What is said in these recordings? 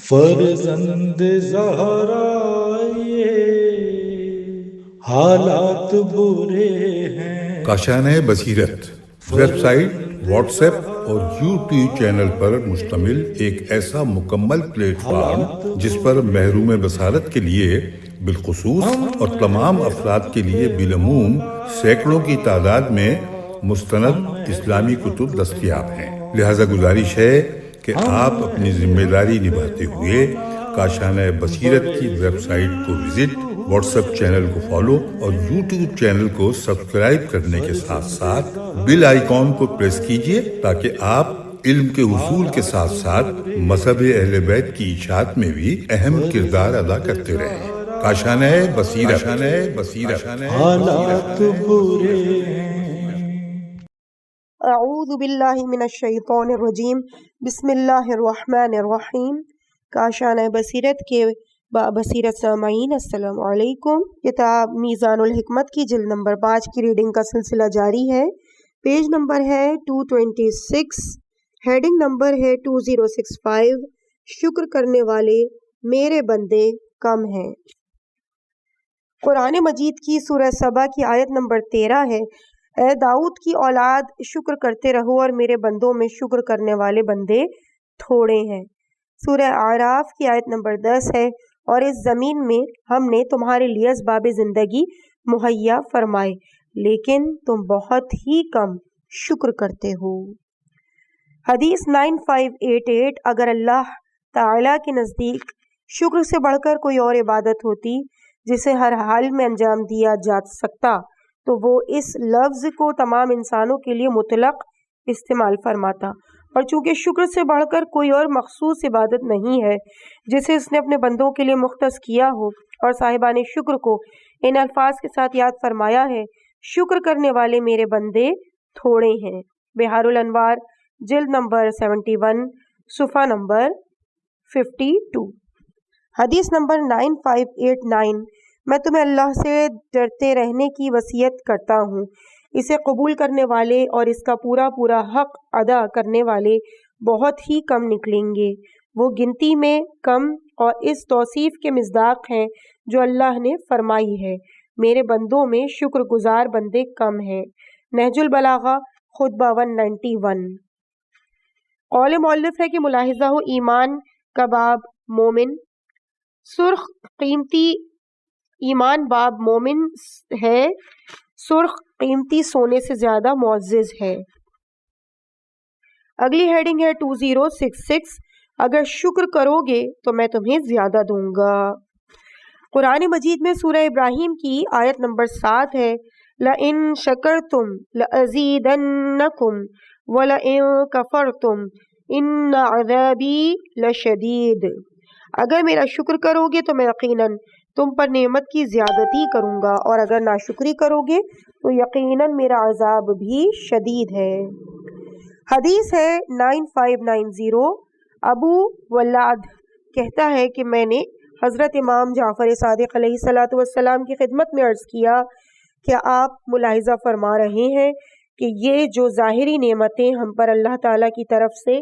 فرزند زہرا یہ حالات برے ہیں۔ کاشانۂ بصیرت ویب سائٹ، واٹس ایپ اور یوٹیوب چینل پر مشتمل ایک ایسا مکمل پلیٹ فارم جس پر محروم بصارت کے لیے بالخصوص اور تمام افراد کے لیے بالعموم سینکڑوں کی تعداد میں مستند اسلامی کتب دستیاب ہیں۔ لہذا گزارش ہے کہ آپ اپنی ذمہ داری نبھاتے ہوئے کاشانۂ بصیرت کی ویب سائٹ کو وزٹ، واٹس ایپ چینل کو فالو اور یوٹیوب چینل کو سبسکرائب کرنے کے ساتھ ساتھ بیل آئیکن کو پریس کیجیے تاکہ آپ علم کے حصول کے ساتھ ساتھ مذہب اہل بیت کی اشاعت میں بھی اہم کردار ادا کرتے رہیں۔ کاشانۂ بصیرت حالات برے ہیں۔ اعوذ باللہ من الشیطان الرجیم، بسم اللہ الرحمن الرحیم۔ کاشانۂ بصیرت کے بصیرت سامعین السلام علیکم۔ کتاب میزان الحکمت کی جلد نمبر 5 کی ریڈنگ کا سلسلہ جاری ہے۔ پیج نمبر ہے 226، ہیڈنگ نمبر ہے 2065۔ شکر کرنے والے میرے بندے کم ہیں۔ قرآن مجید کی سورہ سبا کی آیت نمبر 13 ہے، اے داؤد کی اولاد شکر کرتے رہو اور میرے بندوں میں شکر کرنے والے بندے تھوڑے ہیں۔ سورہ اعراف کی آیت نمبر 10 ہے، اور اس زمین میں ہم نے تمہارے لیے اسباب زندگی مہیا فرمائے لیکن تم بہت ہی کم شکر کرتے ہو۔ حدیث 9588، اگر اللہ تعالیٰ کے نزدیک شکر سے بڑھ کر کوئی اور عبادت ہوتی جسے ہر حال میں انجام دیا جا سکتا تو وہ اس لفظ کو تمام انسانوں کے لیے مطلق استعمال فرماتا، اور چونکہ شکر سے بڑھ کر کوئی اور مخصوص عبادت نہیں ہے جسے اس نے اپنے بندوں کے لیے مختص کیا ہو، اور صاحبان شکر کو ان الفاظ کے ساتھ یاد فرمایا ہے، شکر کرنے والے میرے بندے تھوڑے ہیں۔ بحار الانوار جلد نمبر 71، صفحہ نمبر 52۔ حدیث نمبر 9589، میں تمہیں اللہ سے ڈرتے رہنے کی وصیت کرتا ہوں، اسے قبول کرنے والے اور اس کا پورا پورا حق ادا کرنے والے بہت ہی کم نکلیں گے۔ وہ گنتی میں کم اور اس توصیف کے مصداق ہیں جو اللہ نے فرمائی ہے، میرے بندوں میں شکر گزار بندے کم ہیں۔ نہج البلاغہ خطبہ 191۔ قول مؤلف ہے کہ ملاحظہ ہو، ایمان کا باب مومن سرخ قیمتی ایمان باب مومن ہے، سرخ قیمتی سونے سے زیادہ معزز ہے۔ اگلی ہیڈنگ ہے 2066، اگر شکر کرو گے تو میں تمہیں زیادہ دوں گا۔ قرآن مجید میں سورہ ابراہیم کی آیت نمبر 7 ہے، لَإِن شَكَرْتُمْ لَأَزِيدَنَّكُمْ وَلَإِن كَفَرْتُمْ إِنَّ عَذَابِي لَشَدِيدٌ۔ اگر میرا شکر کرو گے تو میں یقیناً تم پر نعمت کی زیادتی کروں گا، اور اگر ناشکری کرو گے تو یقیناً میرا عذاب بھی شدید ہے۔ حدیث ہے 9590، ابو ولاد کہتا ہے کہ میں نے حضرت امام جعفر صادق علیہ السلام کی خدمت میں عرض کیا کہ آپ ملاحظہ فرما رہے ہیں کہ یہ جو ظاہری نعمتیں ہم پر اللہ تعالیٰ کی طرف سے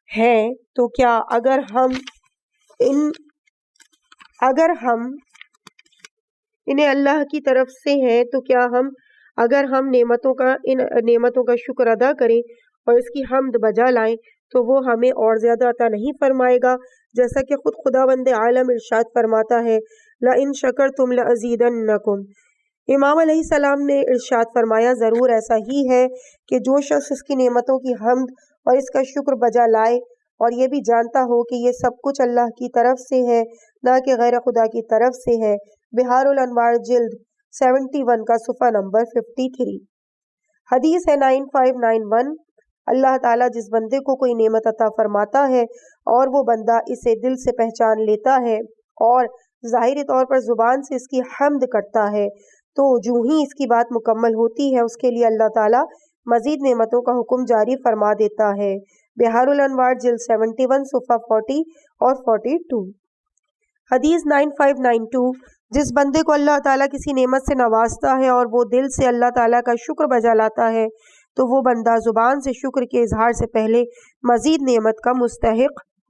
ہیں تو کیا اگر انہیں اللہ کی طرف سے ہیں تو کیا اگر ہم ان نعمتوں کا شکر ادا کریں اور اس کی حمد بجا لائیں تو وہ ہمیں اور زیادہ عطا نہیں فرمائے گا، جیسا کہ خود خداوند عالم ارشاد فرماتا ہے، لَإِن شَكَرْتُمْ لَأَزِيدَنَّكُمْ۔ امام علیہ السلام نے ارشاد فرمایا، ضرور ایسا ہی ہے کہ جو شخص اس کی نعمتوں کی حمد اور اس کا شکر بجا لائے اور یہ بھی جانتا ہو کہ یہ سب کچھ اللہ کی طرف سے ہے نہ کہ غیر خدا کی طرف سے ہے۔ بحار الانوار جلد 71 کا صفحہ نمبر 53۔ حدیث ہے 9591، اللہ تعالیٰ جس بندے کو کوئی نعمت عطا فرماتا ہے اور وہ بندہ اسے دل سے پہچان لیتا ہے اور ظاہری طور پر زبان سے اس کی حمد کرتا ہے تو جو ہی اس کی بات مکمل ہوتی ہے اس کے لیے اللہ تعالیٰ مزید نعمتوں کا حکم جاری فرما دیتا ہے۔ بحار الانوار جلد 71 صفحہ 40 اور 42۔ حدیث 9592، جس بندے کو اللہ تعالیٰ کسی نعمت سے نوازتا ہے اور وہ دل سے اللہ تعالیٰ کا شکر بجا لاتا ہے تو وہ بندہ زبان سے شکر کے اظہار سے پہلے مزید نعمت کا مستحق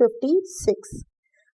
56।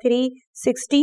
360,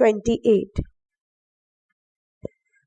28।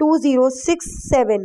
2067,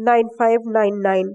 9599,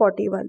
41।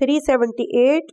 378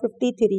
53।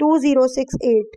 2068,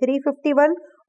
351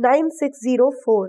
9604,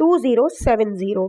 2070,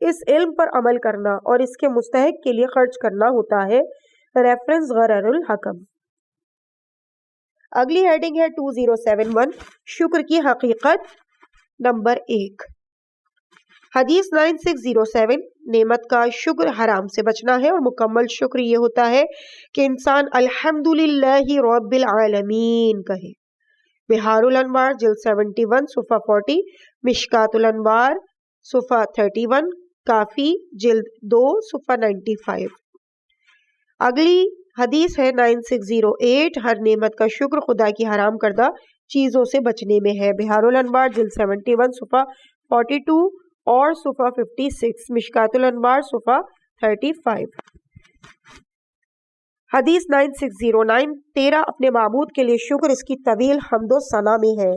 اس علم پر عمل کرنا اور اس کے مستحق کے لیے خرچ کرنا ہوتا ہے۔ ریفرنس غرر الحکم۔ اگلی ہیڈنگ ہے 2071 شکر کی حقیقت نمبر 1۔ حدیث 9607 نعمت کا شکر حرام سے بچنا ہے، اور مکمل شکر یہ ہوتا ہے کہ انسان الحمدللہ رب العالمین کہے۔ بہار الانوار جلد 71 صفحہ 40، مشکات الانوار صفحہ 31، کافی جلد 2 صفحہ 95۔ اگلی حدیث ہے 9608 ہر نعمت کا شکر خدا کی حرام کردہ چیزوں سے بچنے میں ہے۔ بہار الانوار جلد 71 صفحہ 42 اور صفحہ 56، مشکات الانوار صفحہ 35۔ حدیث 9609 تیرا اپنے معبود کے لیے شکر اس کی طویل حمد و ثنا میں ہے۔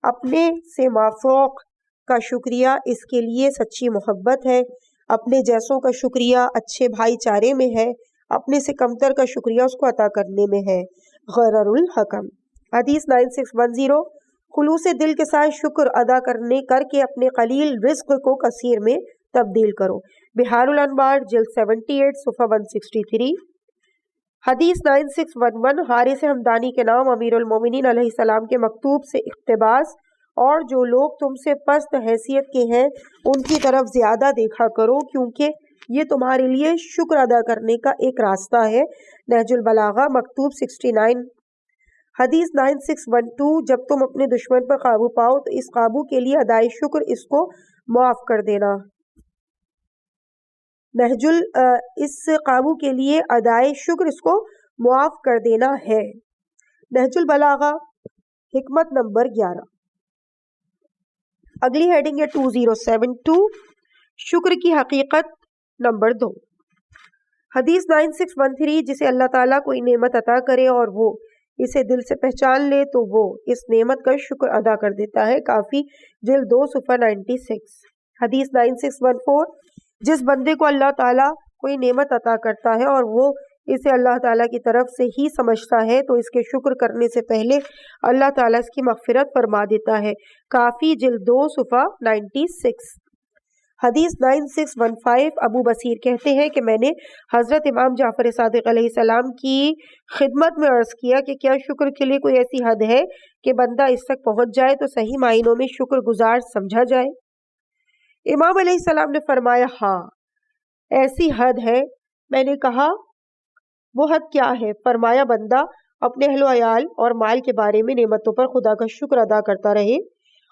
اپنے سے مافوق کا شکریہ اس کے لیے سچی محبت ہے، اپنے جیسوں کا شکریہ اچھے بھائی چارے میں ہے، اپنے سے کمتر کا شکریہ اس کو عطا کرنے میں ہے۔ غرر الحکم۔ حدیث 9610 خلوص دل کے ساتھ شکر ادا کر کے اپنے قلیل رزق کو کثیر میں تبدیل کرو۔ بہار الانوار جلد 78 صفحہ 163۔ حدیث 9611 حارث ہمدانی کے نام امیر المومنین علیہ السلام کے مکتوب سے اقتباس، اور جو لوگ تم سے پست حیثیت کے ہیں ان کی طرف زیادہ دیکھا کرو، کیونکہ یہ تمہارے لیے شکر ادا کرنے کا ایک راستہ ہے۔ نہج البلاغہ مکتوب 69۔ حدیث 9612 جب تم اپنے دشمن پر قابو پاؤ تو اس قابو کے لیے ادائے شکر اس کو معاف کر دینا۔ اس قابو کے لیے ادائے شکر اس کو معاف کر دینا ہے۔ نہج البلاغہ حکمت نمبر 11۔ اگلی ہیڈنگ ہے 2072 شکر کی حقیقت نمبر 2۔ حدیث 9613 جسے اللہ تعالیٰ کوئی نعمت عطا کرے اور وہ اسے دل سے پہچان لے تو وہ اس نعمت کا شکر ادا کر دیتا ہے۔ کافی جلد 2 صفحہ 96۔ حدیث 9614 جس بندے کو اللہ تعالیٰ کوئی نعمت عطا کرتا ہے اور وہ اسے اللہ تعالیٰ کی طرف سے ہی سمجھتا ہے تو اس کے شکر کرنے سے پہلے اللہ تعالیٰ اس کی مغفرت فرما دیتا ہے۔ کافی جلد 2 صفحہ 96۔ حدیث 9615 ابو بصیر کہتے ہیں کہ میں نے حضرت امام جعفر صادق علیہ السلام کی خدمت میں عرض کیا کہ کیا شکر کے لیے کوئی ایسی حد ہے کہ بندہ اس تک پہنچ جائے تو صحیح معنوں میں شکر گزار سمجھا جائے؟ امام علیہ السلام نے فرمایا ہاں ایسی حد ہے۔ میں نے کہا وہ حد کیا ہے؟ فرمایا بندہ اپنے اہل و عیال اور مال کے بارے میں نعمتوں پر خدا کا شکر ادا کرتا رہے،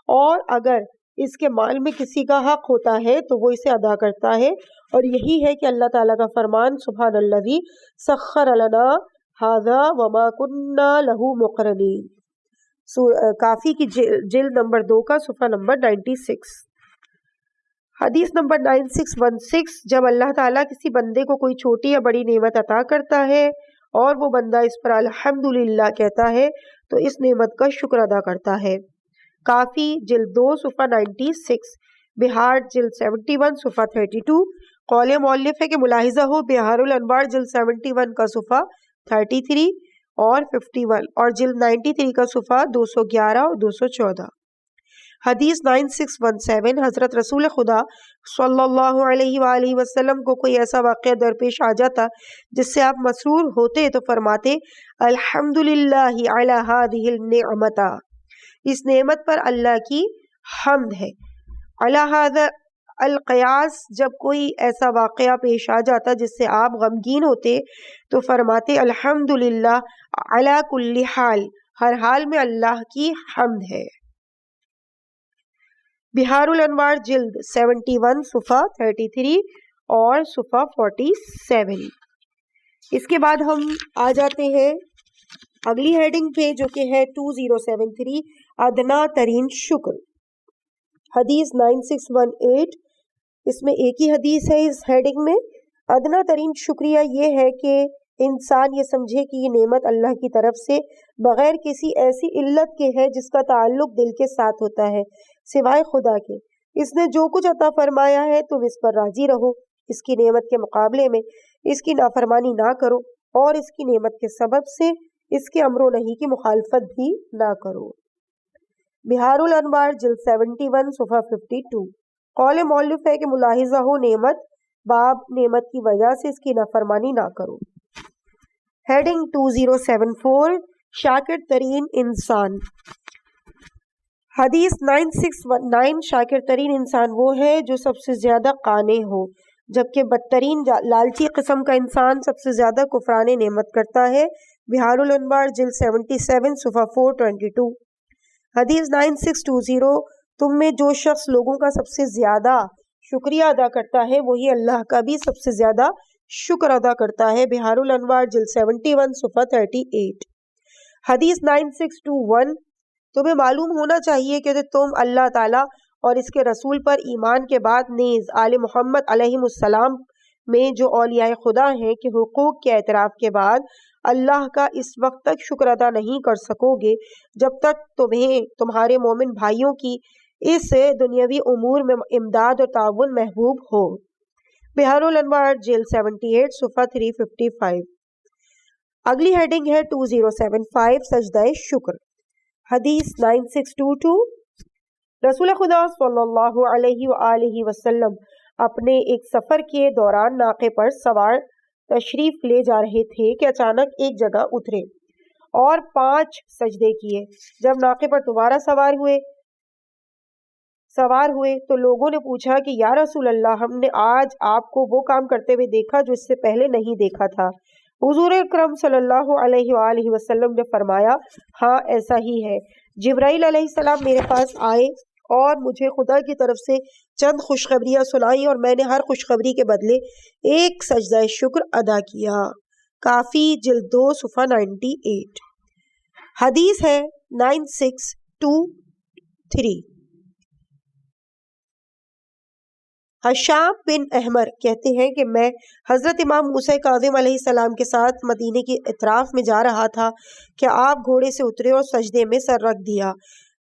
اور اگر اس کے مال میں کسی کا حق ہوتا ہے تو وہ اسے ادا کرتا ہے، اور یہی ہے کہ اللہ تعالیٰ کا فرمان سبحان الذی سخر لنا ھذا وما کنا لہ مقرنین، کافی کی جلد نمبر 2 کا صفحہ نمبر 96۔ حدیث نمبر 9616 جب اللہ تعالیٰ کسی بندے کو کوئی چھوٹی یا بڑی نعمت عطا کرتا ہے اور وہ بندہ اس پر الحمدللہ کہتا ہے تو اس نعمت کا شکر ادا کرتا ہے۔ کافی جلد 2 صفحہ 96، بہار جلد 71 صفحہ 32۔ قول مؤلف ہے کہ ملاحظہ ہو بہار الانوار جلد 71 کا صفحہ 33 اور 51 اور جلد 93 کا صفحہ 211 اور 214۔ حدیث 9617 حضرت رسول خدا صلی اللہ علیہ وآلہ وسلم کو کوئی ایسا واقعہ درپیش آ جاتا جس سے آپ مسرور ہوتے تو فرماتے الحمدللہ علی ہذہ النعمۃ، اس نعمت پر اللہ کی حمد ہے۔ علی ھذا القیاس جب کوئی ایسا واقعہ پیش آ جاتا جس سے آپ غمگین ہوتے تو فرماتے الحمدللہ علی کل حال، ہر حال میں اللہ کی حمد ہے۔ بہار الانوار جلد 71 صفحہ 33 اور صفحہ 47۔ اس کے بعد ہم آ جاتے ہیں اگلی ہیڈنگ پہ جو کہ ہے 2073 ادنا ترین شکر۔ حدیث 9618 اس میں ایک ہی حدیث ہے اس ہیڈنگ میں۔ ادنا ترین شکریہ یہ ہے کہ انسان یہ سمجھے کہ یہ نعمت اللہ کی طرف سے بغیر کسی ایسی علت کے ہے جس کا تعلق دل کے ساتھ ہوتا ہے سوائے خدا کے۔ اس نے جو کچھ عطا فرمایا ہے تم اس پر راضی رہو، اس کی نعمت کے مقابلے میں اس کی نافرمانی نہ کرو اور اس کی نعمت کے سبب سے اس کے امر و نہی کی مخالفت بھی نہ کرو۔ بہار الانوار جلد 71 صفحہ 52۔ قول مؤلف ہے کہ ملاحظہ ہو نعمت باب نعمت کی وجہ سے اس کی نافرمانی نہ کرو۔ ہیڈنگ 2074 شاکر ترین انسان۔ حدیث 9619 شاکر ترین انسان وہ ہے جو سب سے زیادہ قانع ہو، جبکہ بدترین لالچی قسم کا انسان سب سے زیادہ کفران نعمت کرتا ہے۔ بہار الانوار جلد 77 صفحہ 422۔ حدیث 9620 تم میں جو شخص لوگوں کا سب سے زیادہ شکریہ ادا کرتا ہے وہی اللہ کا بھی سب سے زیادہ شکر ادا کرتا ہے۔ بہار الانوار جلد 71 صفحہ 38۔ حدیث 9621 تمہیں معلوم ہونا چاہیے کہ تم اللہ تعالیٰ اور اس کے رسول پر ایمان کے بعد نیز آل محمد علیہ السلام میں جو اولیاء خدا ہیں کہ حقوق کے اعتراف کے بعد اللہ کا اس وقت تک شکر ادا نہیں کر سکو گے جب تک تمہیں تمہارے مومن بھائیوں کی اس دنیاوی امور میں امداد اور تعاون محبوب ہو۔ بہار الانوار جلد 78 صفحہ 355۔ اگلی ہیڈنگ ہے 2075 سجدہ شکر۔ حدیث 9622 رسول خدا صلی اللہ علیہ وآلہ وسلم اپنے ایک سفر کے دوران ناقے پر سوار تشریف لے جا رہے تھے کہ اچانک ایک جگہ اترے اور 5 سجدے کیے۔ جب ناقے پر دوبارہ سوار ہوئے تو لوگوں نے پوچھا کہ یا رسول اللہ، ہم نے آج آپ کو وہ کام کرتے ہوئے دیکھا جو اس سے پہلے نہیں دیکھا تھا۔ حضور اکرم صلی اللہ علیہ وآلہ وسلم نے فرمایا، ہاں ایسا ہی ہے۔ جبرائیل علیہ السلام میرے پاس آئے اور مجھے خدا کی طرف سے چند خوشخبریاں سنائیں اور میں نے ہر خوشخبری کے بدلے ایک سجدہ شکر ادا کیا۔ کافی جلد 2 صفحہ 98۔ حدیث ہے 9623۔ حشام بن احمر کہتے ہیں کہ میں حضرت امام موسیٰ کاظم علیہ السلام کے ساتھ مدینے کی اطراف میں جا رہا تھا کہ آپ گھوڑے سے اترے اور سجدے میں سر رکھ دیا۔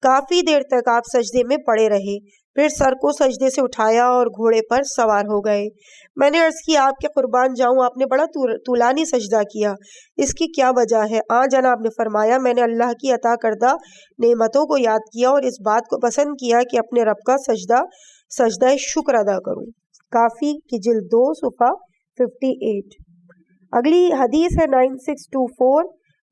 کافی دیر تک آپ سجدے میں پڑے رہے، پھر سر کو سجدے سے اٹھایا اور گھوڑے پر سوار ہو گئے۔ میں نے عرض کی، آپ کے قربان جاؤں، آپ نے بڑا طولانی سجدہ کیا، اس کی کیا وجہ ہے؟ جناب نے فرمایا، میں نے اللہ کی عطا کردہ نعمتوں کو یاد کیا اور اس بات کو پسند کیا کہ اپنے رب کا سجدہ شکر ادا کروں۔ کافی کی جلد 2 صفحہ 58۔ اگلی حدیث ہے 9624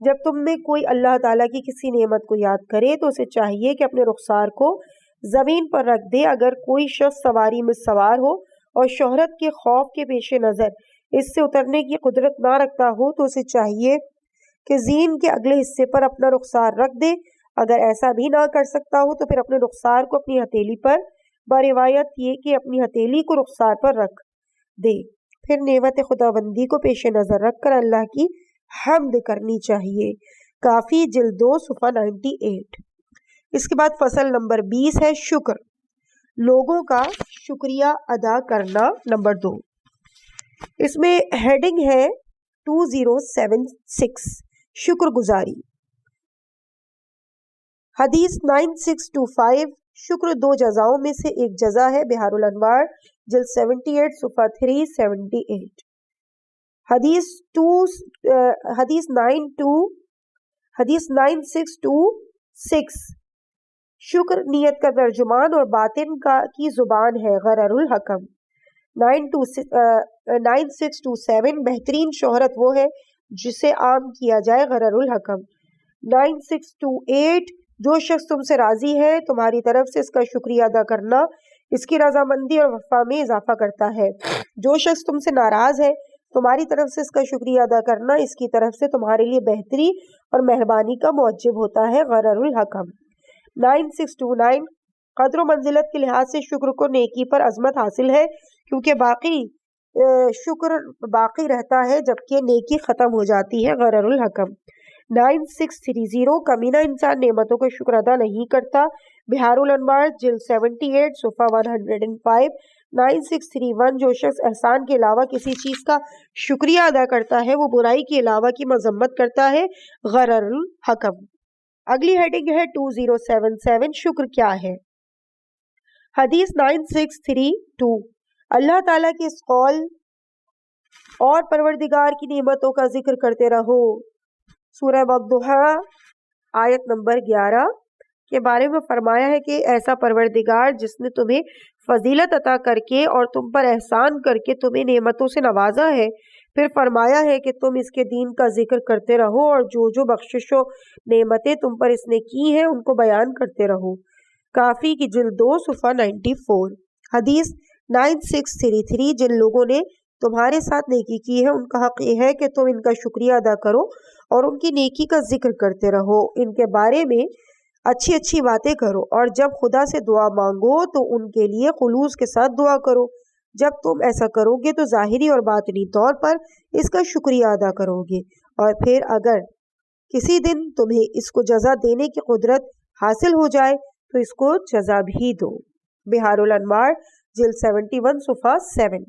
جب تم میں کوئی اللہ تعالیٰ کی کسی نعمت کو یاد کرے تو اسے چاہیے کہ اپنے رخسار کو زمین پر رکھ دے۔ اگر کوئی شخص سواری میں سوار ہو اور شہرت کے خوف کے پیش نظر اس سے اترنے کی قدرت نہ رکھتا ہو تو اسے چاہیے کہ زین کے اگلے حصے پر اپنا رخسار رکھ دے۔ اگر ایسا بھی نہ کر سکتا ہو تو پھر اپنے رخسار کو اپنی ہتھیلی پر، بروایت یہ کہ اپنی ہتھیلی کو رخسار پر رکھ دے، پھر نعمت خداوندی کو پیش نظر رکھ کر اللہ کی حمد کرنی چاہیے۔ کافی جلد 2 صفحہ 98۔ اس کے بعد فصل نمبر 20 ہے شکر، لوگوں کا شکریہ ادا کرنا نمبر 2۔ اس میں ہیڈنگ ہے 2076 شکر گزاری۔ حدیث 9625 شکر 2 جزاؤں میں سے ایک جزا ہے۔ بہار الانوار جلد 78 صفحہ 378۔ حدیث 9626 شکر نیت کا ترجمان اور باطن کی زبان ہے۔ غرر الحکم۔ 9627 بہترین شہرت وہ ہے جسے عام کیا جائے۔ غرر الحکم۔ 9628 جو شخص تم سے راضی ہے تمہاری طرف سے اس کا شکریہ ادا کرنا اس کی رضامندی اور وفا میں اضافہ کرتا ہے۔ جو شخص تم سے ناراض ہے تمہاری طرف سے اس کا شکریہ ادا کرنا اس کی طرف سے تمہارے لیے بہتری اور مہربانی کا موجب ہوتا ہے۔ غرر الحکم۔ 9629 قدر و منزلت کے لحاظ سے شکر کو نیکی پر عظمت حاصل ہے کیونکہ شکر باقی رہتا ہے جبکہ نیکی ختم ہو جاتی ہے۔ غرر الحکم۔ 9630 کمینہ انسان نعمتوں کا شکر ادا نہیں کرتا۔ بہار الانوار جلد 78 صفحہ 105۔ 9631 جو شخص احسان کے علاوہ کسی چیز کا شکریہ ادا کرتا ہے وہ برائی کے علاوہ کی مذمت کرتا ہے۔ غرر الحکم۔ اگلی ہیڈنگ ہے 2077 شکر کیا ہے۔ حدیث 9632 اللہ تعالیٰ کے اس قول اور پروردگار کی نعمتوں کا ذکر کرتے رہو۔ سورہ والضحیٰ آیت نمبر 11 کے بارے میں فرمایا ہے کہ ایسا پروردگار جس نے تمہیں فضیلت عطا کر کے اور تم پر احسان کر کے تمہیں نعمتوں سے نوازا ہے. پھر فرمایا ہے کہ تم اس کے دین کا ذکر کرتے رہو اور جو جو بخشش و نعمتیں تم پر اس نے کی ہیں ان کو بیان کرتے رہو. کافی کی جلد 2 صفحہ 94. حدیث 9633. جن لوگوں نے تمہارے ساتھ نیکی کی ہے ان کا حق یہ ہے کہ تم ان کا شکریہ ادا کرو اور ان کی نیکی کا ذکر کرتے رہو، ان کے بارے میں اچھی اچھی باتیں کرو، اور جب خدا سے دعا مانگو تو ان کے لیے خلوص کے ساتھ دعا کرو. جب تم ایسا کرو گے تو ظاہری اور باطنی طور پر اس کا شکریہ ادا کرو گے، اور پھر اگر کسی دن تمہیں اس کو جزا دینے کی قدرت حاصل ہو جائے تو اس کو جزا بھی دو. بہار الانوار جلد 71 صفحہ 7.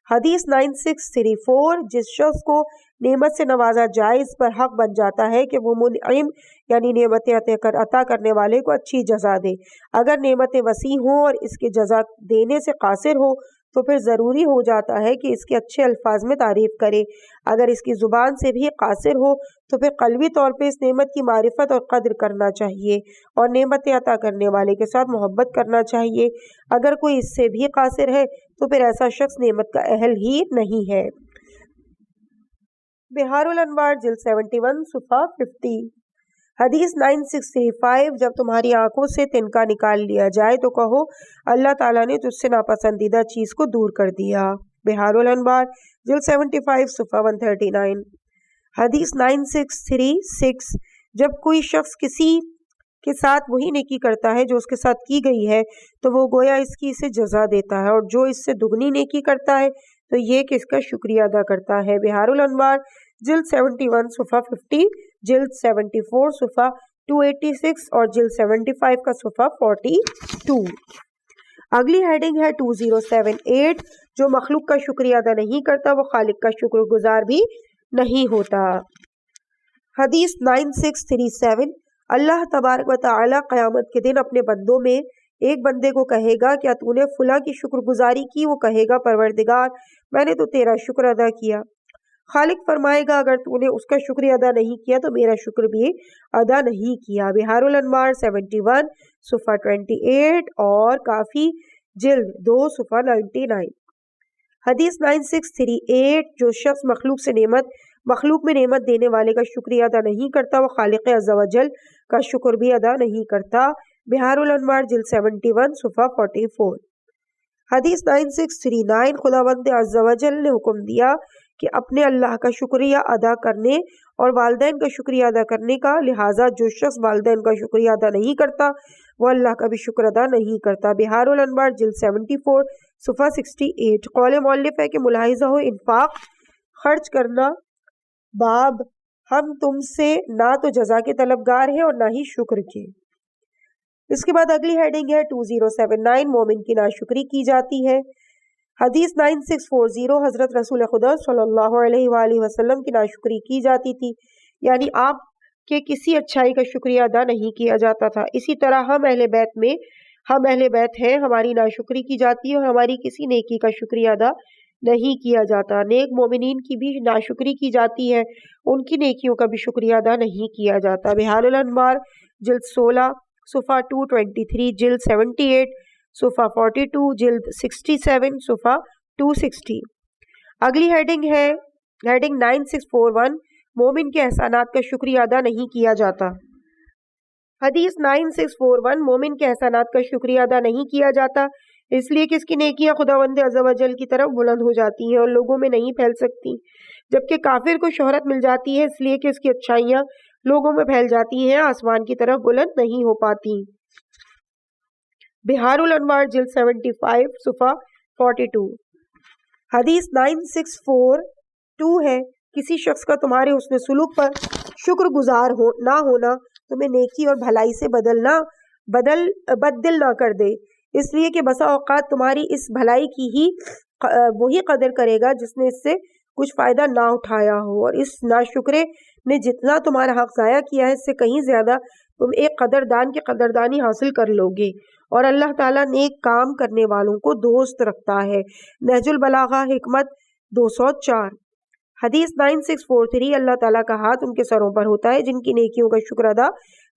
حدیث 9634. جس شخص کو نعمت سے نوازا جائے اس پر حق بن جاتا ہے کہ وہ منعم یعنی نعمتیں عطا کرنے والے کو اچھی جزا دے. اگر نعمتیں وسیع ہوں اور اس کے جزا دینے سے قاصر ہو تو پھر ضروری ہو جاتا ہے کہ اس کے اچھے الفاظ میں تعریف کرے. اگر اس کی زبان سے بھی قاصر ہو تو پھر قلبی طور پہ اس نعمت کی معرفت اور قدر کرنا چاہیے اور نعمتیں عطا کرنے والے کے ساتھ محبت کرنا چاہیے. اگر کوئی اس سے بھی قاصر ہے تو پھر ایسا شخص نعمت کا اہل ہی نہیں ہے. بہار الانوار جلد 71 صفحہ 50. حدیث 9635. جب تمہاری آنکھوں سے تنکا نکال لیا جائے تو کہو اللہ تعالیٰ نے تجھ سے ناپسندیدہ چیز کو دور کر دیا. بہار الانوار جلد 75 صفحہ 139. حدیث 9636. جب کوئی شخص کسی کے ساتھ وہی نیکی کرتا ہے جو اس کے ساتھ کی گئی ہے تو وہ گویا اس کی اسے جزا دیتا ہے، اور جو اس سے دگنی نیکی کرتا ہے تو یہ کہ اس کا شکریہ ادا کرتا ہے. بہار الانوار جلد 71 صفحہ 50، جلد 74 صفحہ 286 اور جلد 75 کا صفحہ 42. اگلی ہیڈنگ ہے 2078. جو مخلوق کا شکریہ ادا نہیں کرتا وہ خالق کا شکر گزار بھی نہیں ہوتا. حدیث 9637. اللہ تبارک و تعالی قیامت کے دن اپنے بندوں میں ایک بندے کو کہے گا کیا تو نے فلاں کی شکر گزاری کی؟ وہ کہے گا پروردگار میں نے تو تیرا شکر ادا کیا. خالق فرمائے گا اگر تو نے اس کا شکریہ ادا نہیں کیا تو میرا شکر بھی ادا نہیں کیا. بہار الانوار 71 صفحہ 28 اور کافی جلد 2 صفحہ 99. حدیث 9638. جو شخص مخلوق میں نعمت دینے والے کا شکریہ ادا نہیں کرتا وہ خالق عز و جل کا شکر بھی ادا نہیں کرتا. بہار الانوار جلد 71 صفحہ 44. حدیث 9639. خداوند عز و جل نے حکم دیا کہ اپنے اللہ کا شکریہ ادا کرنے اور والدین کا شکریہ ادا کرنے کا، لہٰذا جو شخص والدین کا شکریہ ادا نہیں کرتا وہ اللہ کا بھی شکر ادا نہیں کرتا. بہار الانوار جلد 74 صفحہ 68. قول مؤلف ہے کہ ملاحظہ ہو انفاق خرچ کرنا باب ہم تم سے نہ تو جزا کے طلبگار ہیں اور نہ ہی شکر کے. اس کے بعد اگلی ہیڈنگ ہے 2079. مومن کی ناشکری کی جاتی ہے. حدیث 9640. حضرت رسول خدا صلی اللہ علیہ وآلہ وسلم کی ناشکری کی جاتی تھی، یعنی آپ کے کسی اچھائی کا شکریہ ادا نہیں کیا جاتا تھا. اسی طرح ہم اہل بیت ہیں، ہماری ناشکری کی جاتی ہے اور ہماری کسی نیکی کا شکریہ ادا نہیں کیا جاتا. نیک مومنین کی بھی ناشکری کی جاتی ہے، ان کی نیکیوں کا بھی شکریہ ادا نہیں کیا جاتا. بہار الانوار جلد 16 صفحہ 223، جلد 78 صفحہ 42، جلد 67 صفحہ 260. اگلی ہیڈنگ ہے ہیڈنگ 9641. مومن کے احسانات کا شکریہ ادا نہیں کیا جاتا. حدیث 9641. مومن کے احسانات کا شکریہ ادا نہیں کیا جاتا اس لیے کہ اس کی نیکیاں خداوند عز و جل کی طرف بلند ہو جاتی ہیں اور لوگوں میں نہیں پھیل سکتی، جبکہ کافر کو شہرت مل جاتی ہے اس لیے کہ اس کی اچھائیاں لوگوں میں پھیل جاتی ہیں، آسمان کی طرف بلند نہیں ہو پاتی. بہار الانوار جلد 75 صفحہ 42. حدیث 9642 ہے کسی شخص کا تمہارے حسن سلوک پر شکر گزار نہ ہونا تمہیں نیکی اور بھلائی سے بددل نہ کر دے، اس لیے کہ بسا اوقات تمہاری اس بھلائی کی ہی وہی قدر کرے گا جس نے اس سے کچھ فائدہ نہ اٹھایا ہو، اور اس ناشکرے نے جتنا تمہارا حق ضائع کیا ہے اس سے کہیں زیادہ تم ایک قدردان کی قدردانی حاصل کر لو گے، اور اللہ تعالیٰ نیک کام کرنے والوں کو دوست رکھتا ہے. نہج البلاغہ حکمت 204. حدیث 9643. اللہ تعالیٰ کا ہاتھ ان کے سروں پر ہوتا ہے جن کی نیکیوں کا شکر ادا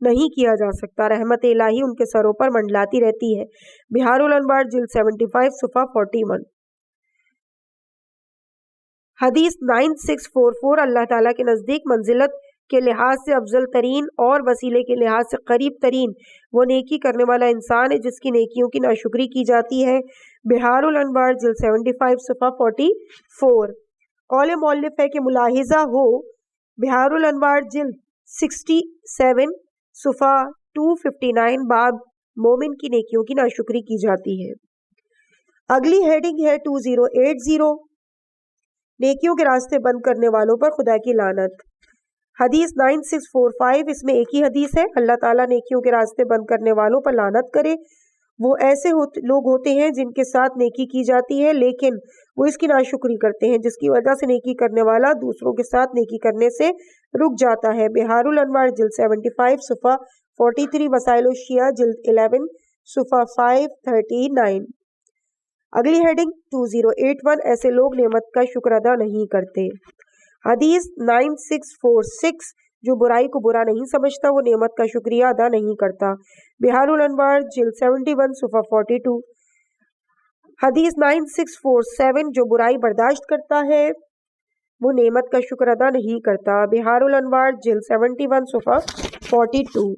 نہیں کیا جا سکتا. رحمت الہی ان کے سروں پر منڈلاتی رہتی ہے. بہار الانوار جلد 75 صفحہ 41. حدیث 9644 اللہ تعالیٰ کے نزدیک منزلت کے لحاظ سے افضل ترین اور وسیلے کے لحاظ سے قریب ترین وہ نیکی کرنے والا انسان ہے جس کی نیکیوں کی ناشکری کی جاتی ہے. بہار الانوار جلد 75 صفحہ 44. قول مؤلف ہے کہ ملاحظہ ہو بہار الانوار جلد 67 صفحہ 259 باب مومن کی نیکیوں کی ناشکری کی جاتی ہے. اگلی ہیڈنگ ہے 2080 نیکیوں کے راستے بند کرنے والوں پر خدا کی لعنت. حدیث 9645 اس میں ایک ہی حدیث ہے. اللہ تعالیٰ نیکیوں کے راستے بند کرنے والوں پر لعنت کرے. وہ ایسے لوگ ہوتے ہیں جن کے ساتھ نیکی کی جاتی ہے لیکن وہ اس کی ناشکری کرتے ہیں جس کی وجہ سے نیکی کرنے والا دوسروں کے ساتھ نیکی کرنے سے رک جاتا ہے. بہار الانوار جلد 75 صفحہ 43. وسائل الشیعہ جلد 11 صفحہ 539. اگلی ہیڈنگ 2081 ایسے لوگ نعمت کا شکر ادا نہیں کرتے. حدیث 9646 جو برائی کو برا نہیں سمجھتا وہ نعمت کا شکریہ ادا نہیں کرتا. بہار الانوار جلد 71 صفحہ 42. حدیث 9647 جو برائی برداشت کرتا ہے وہ نعمت کا شکر ادا نہیں کرتا. بہار الانوار جلد 71 صفحہ 42.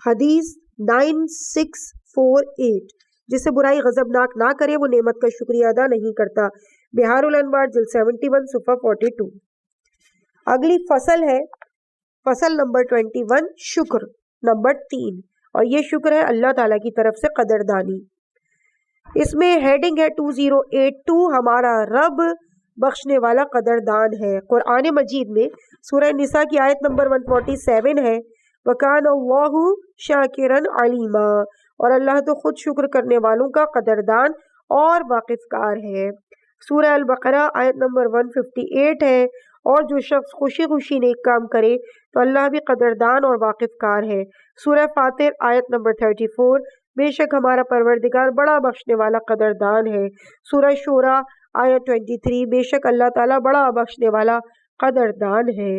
حدیث 9648 جسے برائی غضبناک نہ کرے وہ نعمت کا شکریہ ادا نہیں کرتا. بہار الانوار جلد 71 صفحہ 42. اگلی فصل ہے فصل نمبر 21 شکر نمبر 3 اور یہ شکر ہے اللہ تعالیٰ کی طرف سے قدردانی. اس میں ہیڈنگ ہے 2082 ہمارا رب بخشنے والا قدردان ہے. قرآن مجید میں سورہ نساء کی آیت نمبر 147 ہے وَكَانَ اللَّهُ شَاكِرًا عَلِيمًا اور اللہ تو خود شکر کرنے والوں کا قدردان اور واقف کار ہے. سورہ البقرہ آیت نمبر 158 ہے اور جو شخص خوشی خوشی نیک کام کرے تو اللہ بھی قدردان اور واقف کار ہے. سورہ فاطر آیت نمبر 34 بے شک ہمارا پروردگار بڑا بخشنے والا قدردان ہے. سورہ شورى آیت 23 بے شک اللہ تعالیٰ بڑا بخشنے والا قدردان ہے.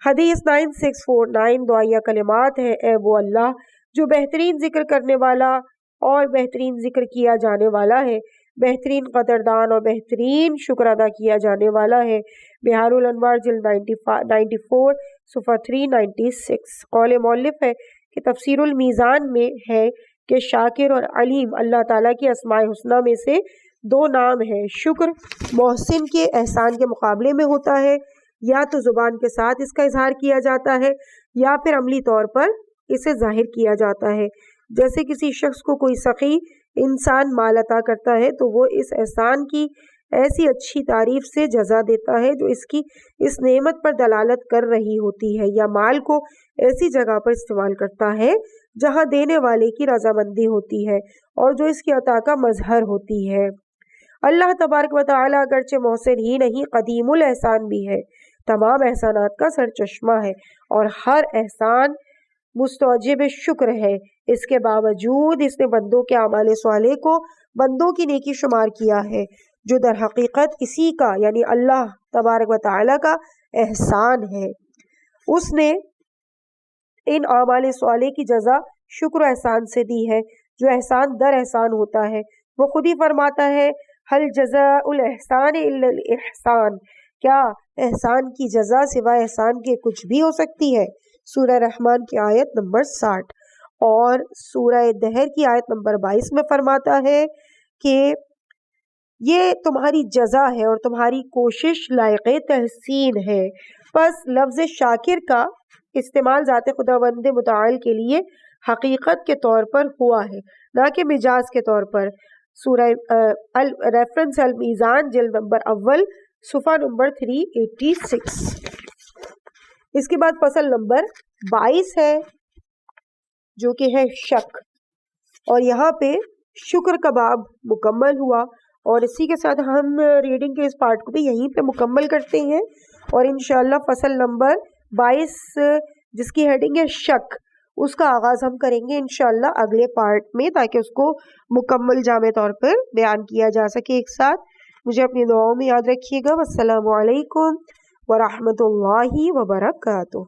حدیث 9649 دعائیہ کلمات ہے. اے وہ اللہ جو بہترین ذکر کرنے والا اور بہترین ذکر کیا جانے والا ہے بہترین قدردان اور بہترین شکر ادا کیا جانے والا ہے. بہار الانوار جلد 94 صفحہ 396. قول مؤلف ہے کہ تفسیر المیزان میں ہے کہ شاکر اور علیم اللہ تعالیٰ کی اسماء حسنہ میں سے دو نام ہیں. شکر محسن کے احسان کے مقابلے میں ہوتا ہے یا تو زبان کے ساتھ اس کا اظہار کیا جاتا ہے یا پھر عملی طور پر اسے ظاہر کیا جاتا ہے. جیسے کسی شخص کو کوئی سخی انسان مال عطا کرتا ہے تو وہ اس احسان کی ایسی اچھی تعریف سے جزا دیتا ہے جو اس کی اس نعمت پر دلالت کر رہی ہوتی ہے یا مال کو ایسی جگہ پر استعمال کرتا ہے جہاں دینے والے کی رضامندی ہوتی ہے اور جو اس کی عطا کا مظہر ہوتی ہے. اللہ تبارک و تعالی اگرچہ محسن ہی نہیں قدیم الاحسان بھی ہے تمام احسانات کا سرچشمہ ہے اور ہر احسان مستوجب شکر ہے. اس کے باوجود اس نے بندوں کے اعمال صالح کو بندوں کی نیکی شمار کیا ہے جو در حقیقت اسی کا یعنی اللہ تبارک و تعالی کا احسان ہے. اس نے ان اعمال صالح کی جزا شکر و احسان سے دی ہے جو احسان در احسان ہوتا ہے. وہ خود ہی فرماتا ہے حل جزاء الاحسان الا الاحسان کیا احسان کی جزا سوائے احسان کے کچھ بھی ہو سکتی ہے. سورہ رحمان کی آیت نمبر 60 اور سورہ دہر کی آیت نمبر 22 میں فرماتا ہے کہ یہ تمہاری جزا ہے اور تمہاری کوشش لائق تحسین ہے. پس لفظ شاکر کا استعمال ذات خداوند متعال کے لیے حقیقت کے طور پر ہوا ہے نہ کہ مجاز کے طور پر. سورہ ریفرنس المیزان جلد نمبر اول صفحہ نمبر 386. اس کے بعد فصل نمبر 22 ہے جو کہ ہے شک اور یہاں پہ شکر کا باب مکمل ہوا اور اسی کے ساتھ ہم ریڈنگ کے اس پارٹ کو بھی یہیں پہ مکمل کرتے ہیں اور انشاءاللہ فصل نمبر 22 جس کی ہیڈنگ ہے شک اس کا آغاز ہم کریں گے انشاءاللہ اگلے پارٹ میں تاکہ اس کو مکمل جامع طور پر بیان کیا جا سکے ایک ساتھ. مجھے اپنی دعاؤں میں یاد رکھیے گا. والسلام علیکم ورحمۃ اللہ وبرکاتہ.